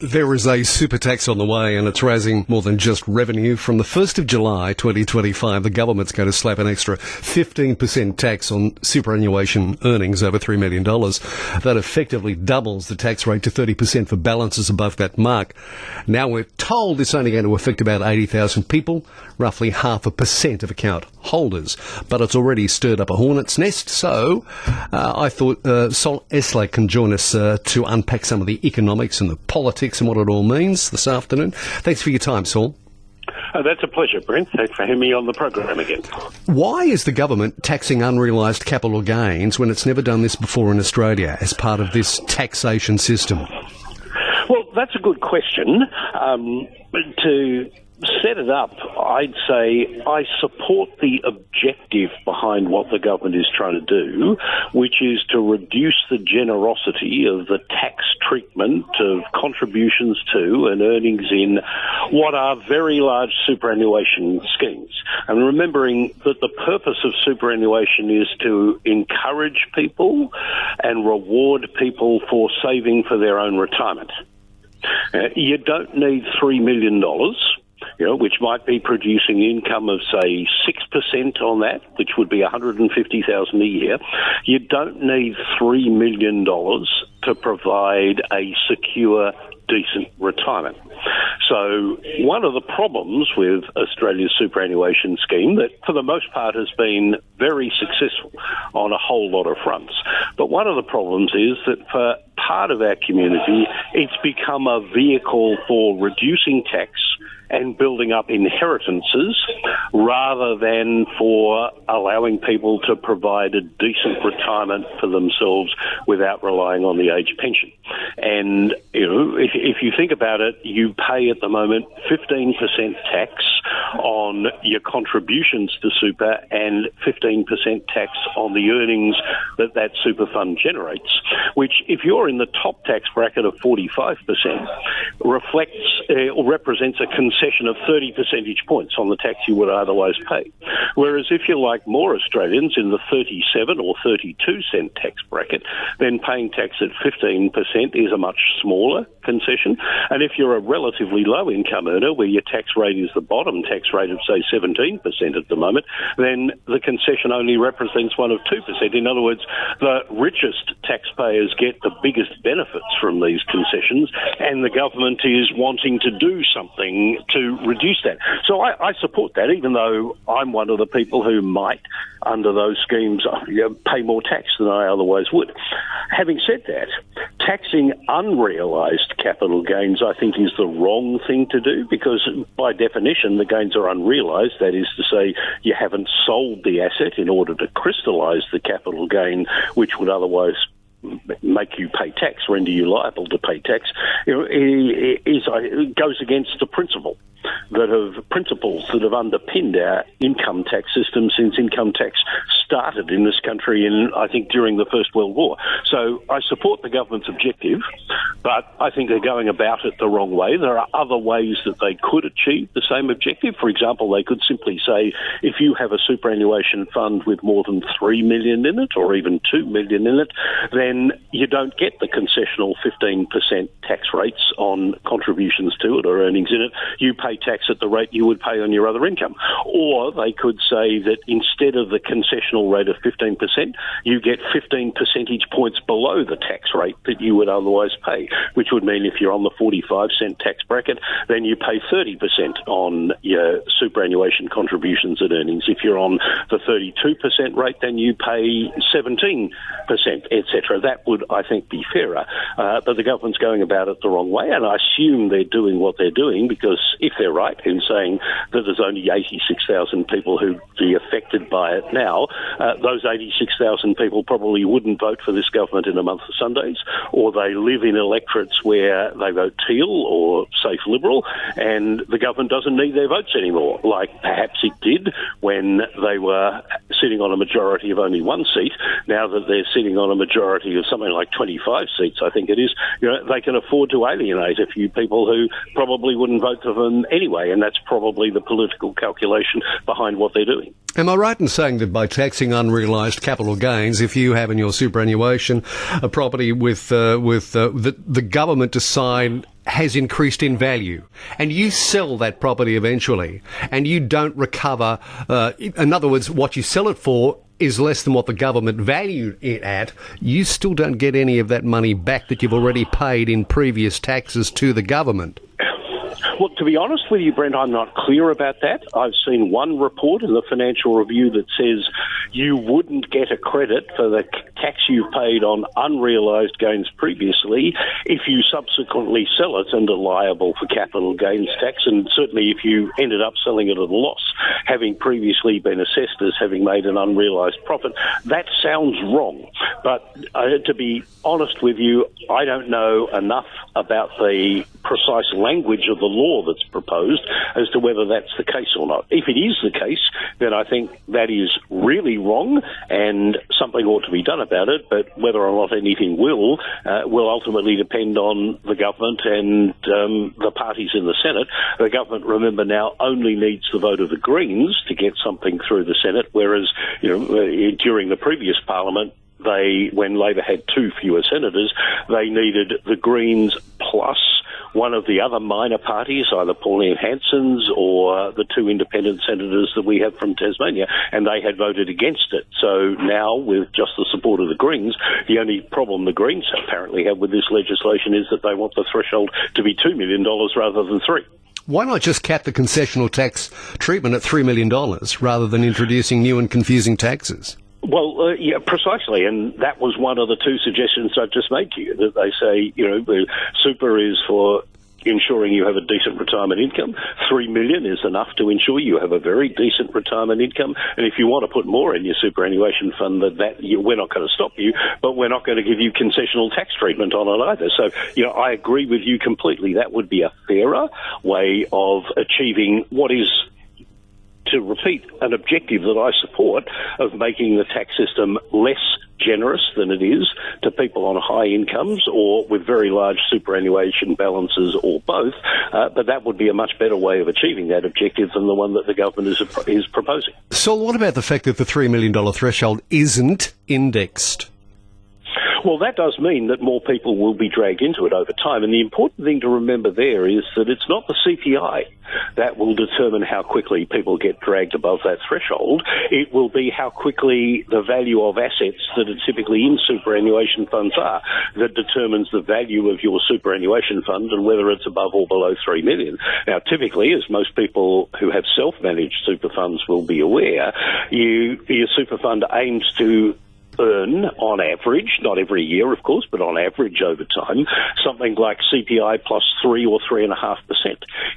There is a super tax on the way, and it's raising more than just revenue. From the 1st of July 2025, the government's going to slap an extra 15% tax on superannuation earnings over $3 million. That effectively doubles the tax rate to 30% for balances above that mark. Now we're told it's only going to affect about 80,000 people, roughly 0.5% of account holders. But it's already stirred up a hornet's nest, so I thought Saul Eslake can join us to unpack some of the economics and the politics and what it all means this afternoon. Thanks for your time, Saul. That's a pleasure, Brent. Thanks for having me on the program again. Why is the government taxing unrealised capital gains when it's never done this before in Australia as part of this taxation system? Well, that's a good question. To set it up, I'd say I support the objective behind what the government is trying to do, which is to reduce the generosity of the tax treatment of contributions to and earnings in what are very large superannuation schemes. And remembering that the purpose of superannuation is to encourage people and reward people for saving for their own retirement. You don't need $3 million, which might be producing income of, say, 6% on that, which would be $150,000 a year. You don't need $3 million to provide a secure, decent retirement. So one of the problems with Australia's superannuation scheme that for the most part has been very successful on a whole lot of fronts. But one of the problems is that for part of our community, it's become a vehicle for reducing tax and building up inheritances rather than for allowing people to provide a decent retirement for themselves without relying on the age pension. And if you think about it, you pay at the moment 15% tax on your contributions to super and 15% tax on the earnings that super fund generates, which if you're in the top tax bracket of 45%, represents a concession of 30 percentage points on the tax you would otherwise pay. Whereas if you're like more Australians in the 37 or 32 cent tax bracket, then paying tax at 15% is a much smaller concession. And if you're a relatively low income earner where your tax rate is the bottom tax rate of, say, 17% at the moment, then the concession only represents one of 2%. In other words, the richest taxpayers get the biggest benefits from these concessions, and the government is wanting to do something to reduce that. So I support that, even though I'm one of the people who might, under those schemes, pay more tax than I otherwise would. Having said that, taxing unrealised capital gains, I think, is the wrong thing to do because, by definition, the gains are unrealised. That is to say, you haven't sold the asset in order to crystallise the capital gain, which would otherwise make you pay tax, render you liable to pay tax. It goes against the principles that have underpinned our income tax system since income tax started in this country I think, during the First World War. So I support the government's objective, but I think they're going about it the wrong way. There are other ways that they could achieve the same objective. For example, they could simply say, if you have a superannuation fund with more than $3 million in it, or even $2 million in it, then you don't get the concessional 15% tax rates on contributions to it or earnings in it. You pay tax at the rate you would pay on your other income. Or they could say that instead of the concessional rate of 15%, you get 15 percentage points below the tax rate that you would otherwise pay, which would mean if you're on the 45 cent tax bracket, then you pay 30% on your superannuation contributions and earnings. If you're on the 32% rate, then you pay 17%, etc. That would, I think, be fairer. But the government's going about it the wrong way, and I assume they're doing what they're doing because if they're right in saying that there's only 86,000 people who'd be affected by it now, those 86,000 people probably wouldn't vote for this government in a month of Sundays, or they live in electorates where they vote Teal or Safe Liberal, and the government doesn't need their votes anymore, like perhaps it did when they were sitting on a majority of only one seat. Now that they're sitting on a majority of something like 25 seats, I think it is, they can afford to alienate a few people who probably wouldn't vote for them anyway, and that's probably the political calculation behind what they're doing. Am I right in saying that by taxing unrealised capital gains, if you have in your superannuation a property with the government decide has increased in value, and you sell that property eventually, and you don't recover, in other words, what you sell it for is less than what the government valued it at, you still don't get any of that money back that you've already paid in previous taxes to the government. Well, to be honest with you, Brent, I'm not clear about that. I've seen one report in the Financial Review that says you wouldn't get a credit for the tax you've paid on unrealised gains previously if you subsequently sell it and are liable for capital gains tax, and certainly if you ended up selling it at a loss, having previously been assessed as having made an unrealised profit. That sounds wrong, but to be honest with you, I don't know enough about the precise language of the law that's proposed as to whether that's the case or not. If it is the case, then I think that is really wrong and something ought to be done about it, but whether or not anything will ultimately depend on the government and the parties in the Senate. The government, remember now, only needs the vote of the Greens to get something through the Senate, whereas during the previous Parliament, when Labor had two fewer senators, they needed the Greens plus one of the other minor parties, either Pauline Hanson's or the two independent senators that we have from Tasmania, and they had voted against it. So now, with just the support of the Greens, the only problem the Greens apparently have with this legislation is that they want the threshold to be $2 million rather than $3 million. Why not just cap the concessional tax treatment at $3 million rather than introducing new and confusing taxes? Well, yeah, precisely, and that was one of the two suggestions I just made to you, that they say, the super is for ensuring you have a decent retirement income. $3 million is enough to ensure you have a very decent retirement income, and if you want to put more in your superannuation fund, we're not going to stop you, but we're not going to give you concessional tax treatment on it either. So, I agree with you completely. That would be a fairer way of achieving what is, to repeat, an objective that I support of making the tax system less generous than it is to people on high incomes or with very large superannuation balances or both, but that would be a much better way of achieving that objective than the one that the government is proposing. So what about the fact that the $3 million threshold isn't indexed? Well, that does mean that more people will be dragged into it over time. And the important thing to remember there is that it's not the CPI that will determine how quickly people get dragged above that threshold. It will be how quickly the value of assets that are typically in superannuation funds are that determines the value of your superannuation fund and whether it's above or below $3 million. Now, typically, as most people who have self-managed super funds will be aware, your super fund aims to earn, on average, not every year, of course, but on average over time, something like CPI plus 3 or 3.5%.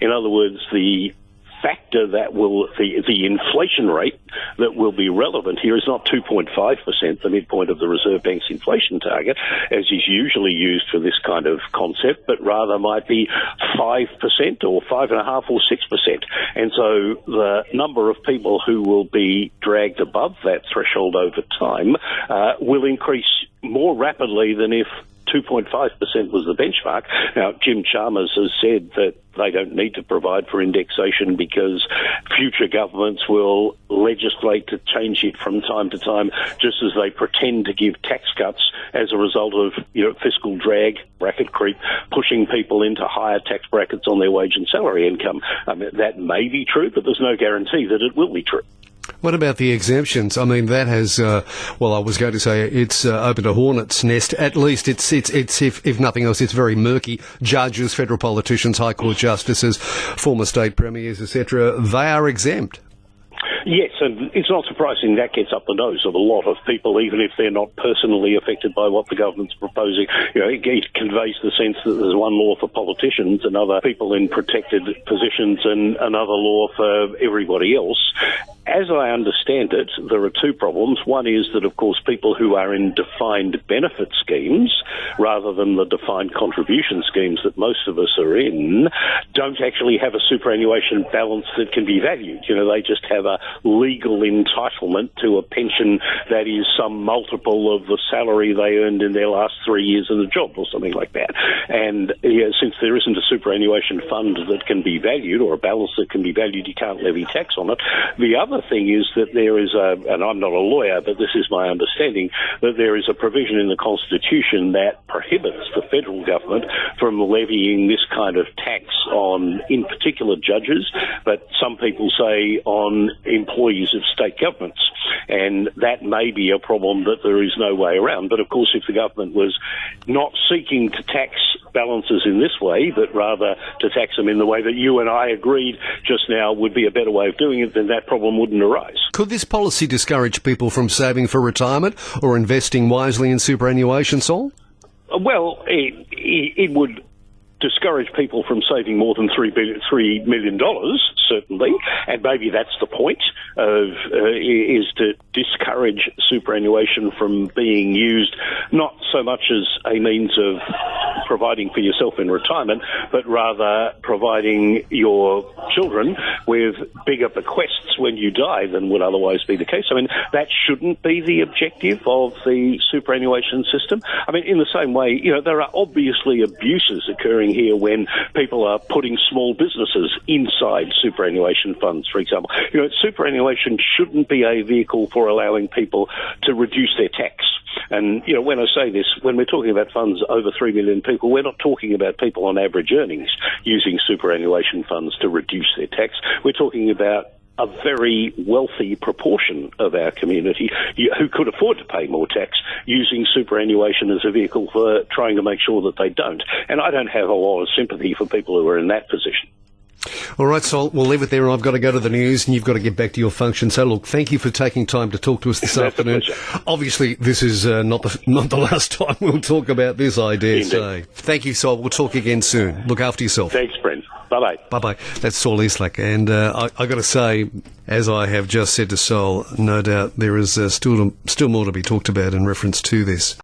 In other words, the factor that will, the inflation rate that will be relevant here is not 2.5%, the midpoint of the Reserve Bank's inflation target, as is usually used for this kind of concept, but rather might be 5% or 5.5% or 6%. And so the number of people who will be dragged above that threshold over time will increase more rapidly than if 2.5% was the benchmark. Now, Jim Chalmers has said that they don't need to provide for indexation because future governments will legislate to change it from time to time, just as they pretend to give tax cuts as a result of, fiscal drag, bracket creep, pushing people into higher tax brackets on their wage and salary income. That may be true, but there's no guarantee that it will be true. What about the exemptions? I mean, that has, I was going to say it's opened a hornet's nest. At least it's if nothing else, it's very murky. Judges, federal politicians, High Court justices, former state premiers, etc., they are exempt. Yes, and it's not surprising that gets up the nose of a lot of people, even if they're not personally affected by what the government's proposing. It conveys the sense that there's one law for politicians and other people in protected positions and another law for everybody else. As I understand it, there are two problems. One is that, of course, people who are in defined benefit schemes, rather than the defined contribution schemes that most of us are in, don't actually have a superannuation balance that can be valued. They just have a legal entitlement to a pension that is some multiple of the salary they earned in their last 3 years in the job or something like that. And since there isn't a superannuation fund that can be valued or a balance that can be valued, you can't levy tax on it. The other other thing is that there is and I'm not a lawyer, but this is my understanding, that there is a provision in the Constitution that prohibits the federal government from levying this kind of tax on, in particular, judges, but some people say on employees of state governments. And that may be a problem that there is no way around. But of course, if the government was not seeking to tax balances in this way, but rather to tax them in the way that you and I agreed just now would be a better way of doing it, then that problem wouldn't arise. Could this policy discourage people from saving for retirement or investing wisely in superannuation, Saul? Well, it would discourage people from saving more than $3 million, certainly, and maybe that's the point is to discourage superannuation from being used not so much as a means of providing for yourself in retirement, but rather providing your children with bigger bequests when you die than would otherwise be the case. I mean, that shouldn't be the objective of the superannuation system. I mean, in the same way, there are obviously abuses occurring here when people are putting small businesses inside superannuation funds, for example. Superannuation shouldn't be a vehicle for allowing people to reduce their tax. And, when I say this, when we're talking about funds over 3 million people, we're not talking about people on average earnings using superannuation funds to reduce their tax. We're talking about a very wealthy proportion of our community who could afford to pay more tax using superannuation as a vehicle for trying to make sure that they don't. And I don't have a lot of sympathy for people who are in that position. All right, Saul, we'll leave it there. I've got to go to the news and you've got to get back to your function. So, look, thank you for taking time to talk to us this afternoon. Obviously, this is not the last time we'll talk about this, I dare say. Thank you, Saul. We'll talk again soon. Look after yourself. Thanks, Brent. Bye-bye. Bye-bye. That's Saul Eslake. And I got to say, as I have just said to Saul, no doubt there is still more to be talked about in reference to this.